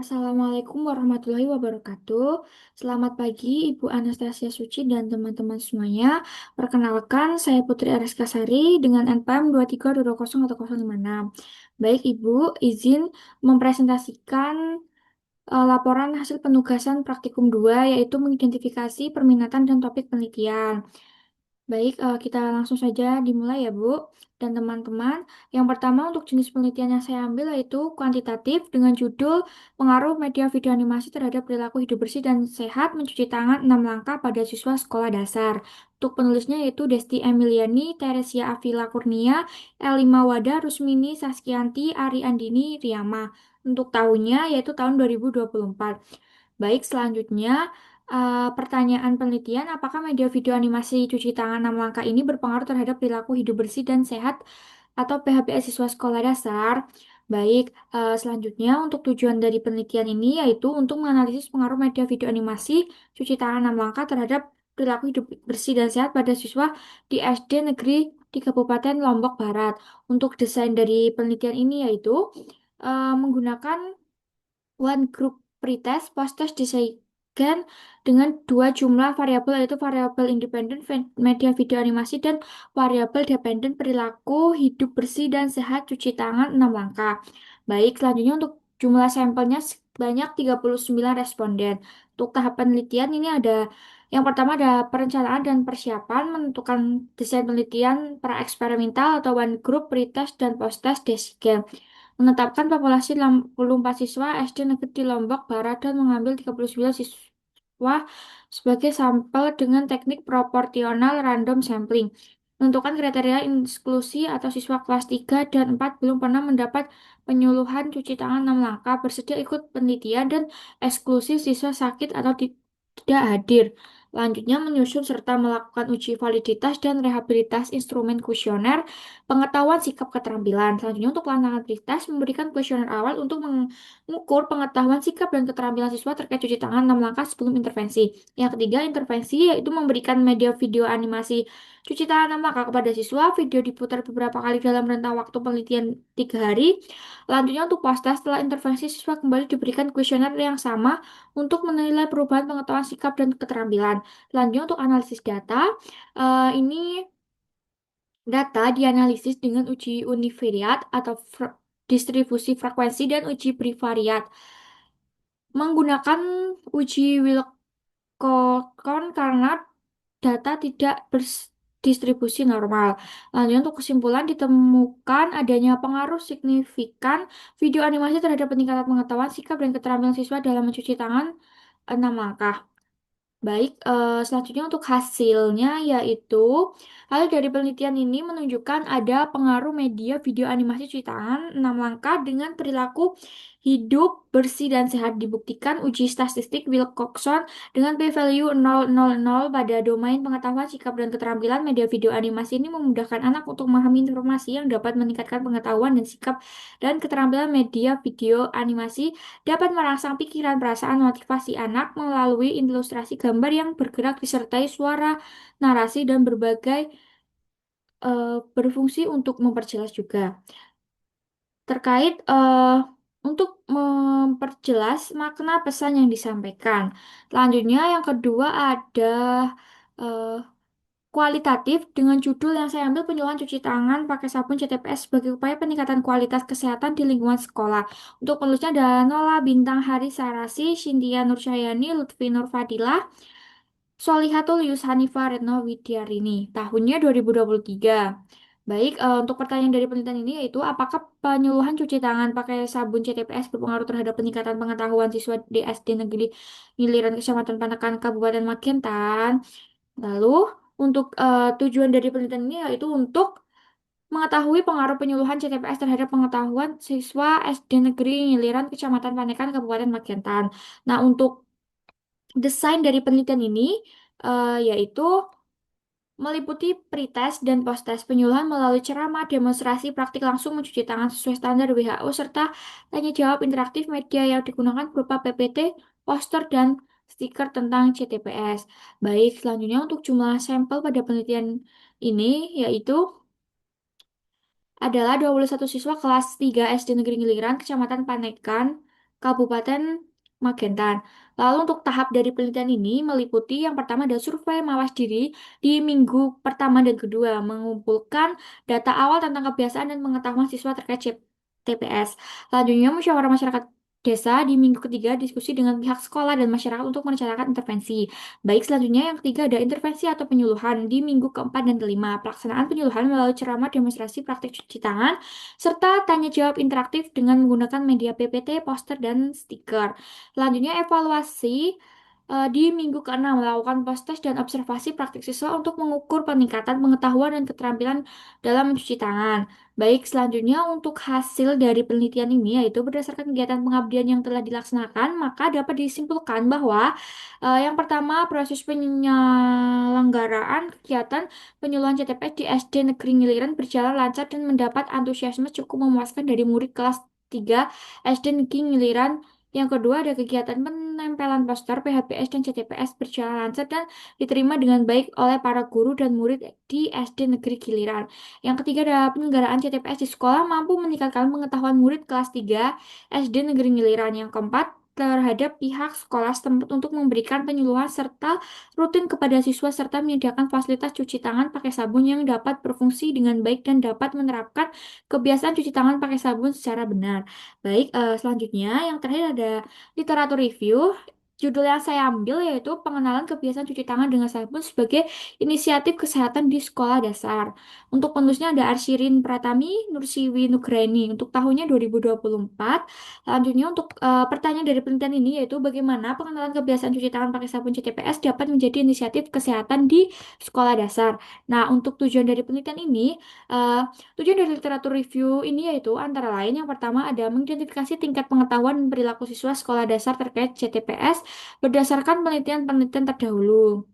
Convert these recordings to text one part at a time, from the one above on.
Assalamualaikum warahmatullahi wabarakatuh. Selamat pagi, Ibu Anastasia Suci dan teman-teman semuanya. Perkenalkan, saya Putri Ariska Sari dengan NPM 23001056. Baik, Ibu, izin mempresentasikan laporan hasil penugasan praktikum 2, yaitu mengidentifikasi perminatan dan topik penelitian. Baik, kita langsung saja dimulai ya, Bu. Dan teman-teman, yang pertama untuk jenis penelitian yang saya ambil yaitu kuantitatif dengan judul Pengaruh Media Video Animasi Terhadap Perilaku Hidup Bersih dan Sehat Mencuci Tangan 6 Langkah pada Siswa Sekolah Dasar. Untuk penulisnya yaitu Desti Emiliani, Teresia Avila Kurnia, Elima Wada, Rusmini, Saskianti, Ari Andini, Riyama. Untuk tahunnya yaitu tahun 2024. Baik, selanjutnya pertanyaan penelitian, apakah media video animasi cuci tangan 6 langkah ini berpengaruh terhadap perilaku hidup bersih dan sehat atau PHBS siswa sekolah dasar? Baik, selanjutnya untuk tujuan dari penelitian ini yaitu untuk menganalisis pengaruh media video animasi cuci tangan 6 langkah terhadap perilaku hidup bersih dan sehat pada siswa di SD negeri di Kabupaten Lombok Barat. Untuk desain dari penelitian ini yaitu menggunakan one group pretest post-test disesuaikan dengan dua jumlah variabel yaitu variabel independen media video animasi dan variabel dependen perilaku hidup bersih dan sehat cuci tangan 6 langkah. Baik, selanjutnya untuk jumlah sampelnya sebanyak 39 responden. Untuk tahap penelitian ini ada yang pertama ada perencanaan dan persiapan menentukan desain penelitian pra-eksperimental atau one group pretest dan post-test design, menetapkan populasi 64 siswa SD negeri di Lombok Barat dan mengambil 39 siswa sebagai sampel dengan teknik proporsional random sampling. Menentukan kriteria inklusi atau siswa kelas 3 dan 4 belum pernah mendapat penyuluhan cuci tangan 6 langkah, bersedia ikut penelitian dan eksklusi siswa sakit atau tidak hadir. Lanjutnya menyusun serta melakukan uji validitas dan rehabilitas instrumen kuesioner pengetahuan sikap keterampilan. Selanjutnya untuk tantangan pretest memberikan kuesioner awal untuk mengukur pengetahuan sikap dan keterampilan siswa terkait cuci tangan 6 langkah sebelum intervensi. Yang ketiga intervensi yaitu memberikan media video animasi cuci tangan 6 langkah kepada siswa. Video diputar beberapa kali dalam rentang waktu penelitian 3 hari. Lanjutnya untuk pasca setelah intervensi siswa kembali diberikan kuesioner yang sama untuk menilai perubahan pengetahuan sikap dan keterampilan. Selanjutnya untuk analisis data, ini data dianalisis dengan uji univariat atau distribusi frekuensi dan uji bivariat. Menggunakan uji Wilcoxon karena data tidak berdistribusi normal. Lanjut untuk kesimpulan ditemukan adanya pengaruh signifikan video animasi terhadap peningkatan pengetahuan sikap dan keterampilan siswa dalam mencuci tangan 6 langkah. Baik, selanjutnya untuk hasilnya yaitu hasil dari penelitian ini menunjukkan ada pengaruh media video animasi cuci tangan 6 langkah dengan perilaku hidup bersih dan sehat, dibuktikan uji statistik Wilcoxon dengan p-value 0,00 pada domain pengetahuan sikap dan keterampilan. Media video animasi ini memudahkan anak untuk memahami informasi yang dapat meningkatkan pengetahuan dan sikap dan keterampilan. Media video animasi dapat merangsang pikiran, perasaan, motivasi anak melalui ilustrasi gambar yang bergerak disertai suara, narasi, dan berfungsi untuk memperjelas juga. Terkait untuk memperjelas makna pesan yang disampaikan. Selanjutnya yang kedua ada eh, kualitatif dengan judul yang saya ambil penyuluhan cuci tangan pakai sabun CTPS sebagai upaya peningkatan kualitas kesehatan di lingkungan sekolah. Untuk penulisnya ada Nola Bintang Hari Sarasi, Cynthia Nursyayani, Lutfi Nurfadilah, Solihatul Yus Hanifah Retno Widyarini. Tahunnya 2023. Baik, untuk pertanyaan dari penelitian ini yaitu apakah penyuluhan cuci tangan pakai sabun CTPS berpengaruh terhadap peningkatan pengetahuan siswa di SD Negeri Ngiliran Kecamatan Panakan Kabupaten Magetan? Lalu untuk tujuan dari penelitian ini yaitu untuk mengetahui pengaruh penyuluhan CTPS terhadap pengetahuan siswa SD Negeri Ngiliran Kecamatan Panekan Kabupaten Magetan. Nah, untuk desain dari penelitian ini yaitu meliputi pretest dan posttest penyuluhan melalui ceramah, demonstrasi, praktik langsung mencuci tangan sesuai standar WHO, serta tanya jawab interaktif. Media yang digunakan berupa PPT, poster, dan stiker tentang CTPS. Baik, selanjutnya untuk jumlah sampel pada penelitian ini yaitu adalah 21 siswa kelas 3 SD Negeri Ngiliran, Kecamatan Panekan, Kabupaten Magetan. Lalu untuk tahap dari penelitian ini meliputi yang pertama ada survei mawas diri di minggu pertama dan kedua, mengumpulkan data awal tentang kebiasaan dan pengetahuan siswa terkait TPS. Selanjutnya musyawarah masyarakat desa di minggu ketiga diskusi dengan pihak sekolah dan masyarakat untuk merencanakan intervensi. Baik, selanjutnya yang ketiga ada intervensi atau penyuluhan di minggu keempat dan kelima. Pelaksanaan penyuluhan melalui ceramah, demonstrasi, praktik cuci tangan, serta tanya jawab interaktif dengan menggunakan media PPT, poster, dan stiker. Selanjutnya evaluasi di minggu keenam melakukan post-test dan observasi praktik siswa untuk mengukur peningkatan pengetahuan dan keterampilan dalam mencuci tangan. Baik, selanjutnya untuk hasil dari penelitian ini yaitu berdasarkan kegiatan pengabdian yang telah dilaksanakan, maka dapat disimpulkan bahwa yang pertama proses penyelenggaraan kegiatan penyuluhan CTPS di SD Negeri Ngiliran berjalan lancar dan mendapat antusiasme cukup memuaskan dari murid kelas 3 SD Negeri Ngiliran. Yang kedua ada kegiatan penempelan poster PHBS dan CTPS berjalan lancar dan diterima dengan baik oleh para guru dan murid di SD Negeri Giliran. Yang ketiga ada penyelenggaraan CTPS di sekolah mampu meningkatkan pengetahuan murid kelas 3 SD Negeri Giliran. Yang keempat terhadap pihak sekolah setempat untuk memberikan penyuluhan serta rutin kepada siswa serta menyediakan fasilitas cuci tangan pakai sabun yang dapat berfungsi dengan baik dan dapat menerapkan kebiasaan cuci tangan pakai sabun secara benar. Baik, selanjutnya yang terakhir ada literatur review. Judul yang saya ambil yaitu pengenalan kebiasaan cuci tangan dengan sabun sebagai inisiatif kesehatan di sekolah dasar. Untuk penulisnya ada Arsyirin Pratami, Nursiwi Nugraini untuk tahunnya 2024. Selanjutnya untuk pertanyaan dari penelitian ini yaitu bagaimana pengenalan kebiasaan cuci tangan pakai sabun CTPS dapat menjadi inisiatif kesehatan di sekolah dasar. Nah, untuk tujuan dari penelitian ini, eh, tujuan dari literatur review ini yaitu antara lain yang pertama ada mengidentifikasi tingkat pengetahuan dan perilaku siswa sekolah dasar terkait CTPS berdasarkan penelitian-penelitian terdahulu.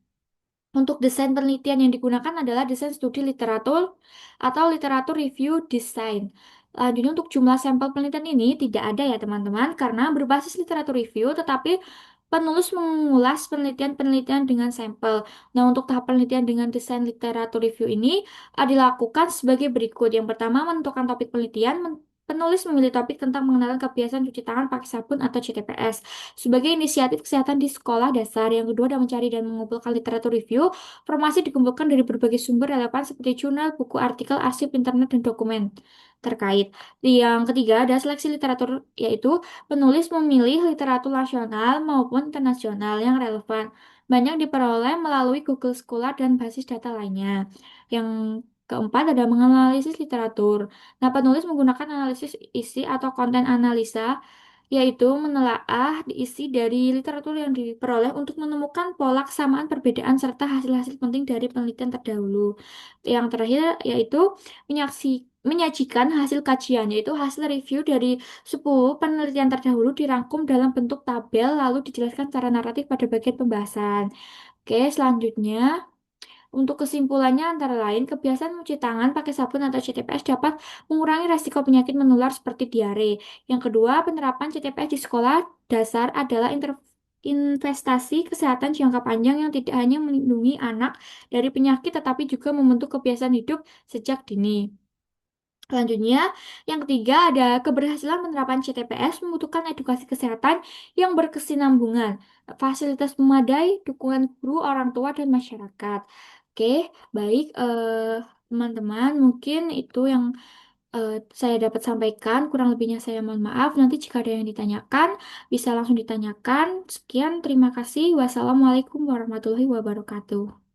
Untuk desain penelitian yang digunakan adalah desain studi literatur atau literatur review design. Lanjutnya untuk jumlah sampel penelitian ini tidak ada ya teman-teman karena berbasis literatur review tetapi penulis mengulas penelitian-penelitian dengan sampel. Nah, untuk tahap penelitian dengan desain literatur review ini dilakukan sebagai berikut. Yang pertama, menentukan topik penelitian. Penulis memilih topik tentang mengenalkan kebiasaan cuci tangan pakai sabun atau CTPS sebagai inisiatif kesehatan di sekolah dasar. Yang kedua adalah mencari dan mengumpulkan literatur review. Informasi dikumpulkan dari berbagai sumber relevan seperti jurnal, buku, artikel, arsip, internet, dan dokumen terkait. Yang ketiga ada seleksi literatur, yaitu penulis memilih literatur nasional maupun internasional yang relevan. Banyak diperoleh melalui Google Scholar dan basis data lainnya. Yang keempat ada menganalisis literatur. Nah, penulis menggunakan analisis isi atau konten analisa yaitu menelaah isi dari literatur yang diperoleh untuk menemukan pola kesamaan, perbedaan, serta hasil-hasil penting dari penelitian terdahulu. Yang terakhir yaitu menyajikan hasil kajian, yaitu hasil review dari 10 penelitian terdahulu dirangkum dalam bentuk tabel lalu dijelaskan secara naratif pada bagian pembahasan. Oke, selanjutnya untuk kesimpulannya antara lain, kebiasaan mencuci tangan pakai sabun atau CTPS dapat mengurangi resiko penyakit menular seperti diare. Yang kedua, penerapan CTPS di sekolah dasar adalah investasi kesehatan jangka panjang yang tidak hanya melindungi anak dari penyakit tetapi juga membentuk kebiasaan hidup sejak dini. Selanjutnya, yang ketiga ada keberhasilan penerapan CTPS membutuhkan edukasi kesehatan yang berkesinambungan, fasilitas memadai, dukungan guru, orang tua, dan masyarakat. Oke, baik teman-teman, mungkin itu yang saya dapat sampaikan. Kurang lebihnya saya mohon maaf. Nanti jika ada yang ditanyakan, bisa langsung ditanyakan. Sekian, terima kasih. Wassalamualaikum warahmatullahi wabarakatuh.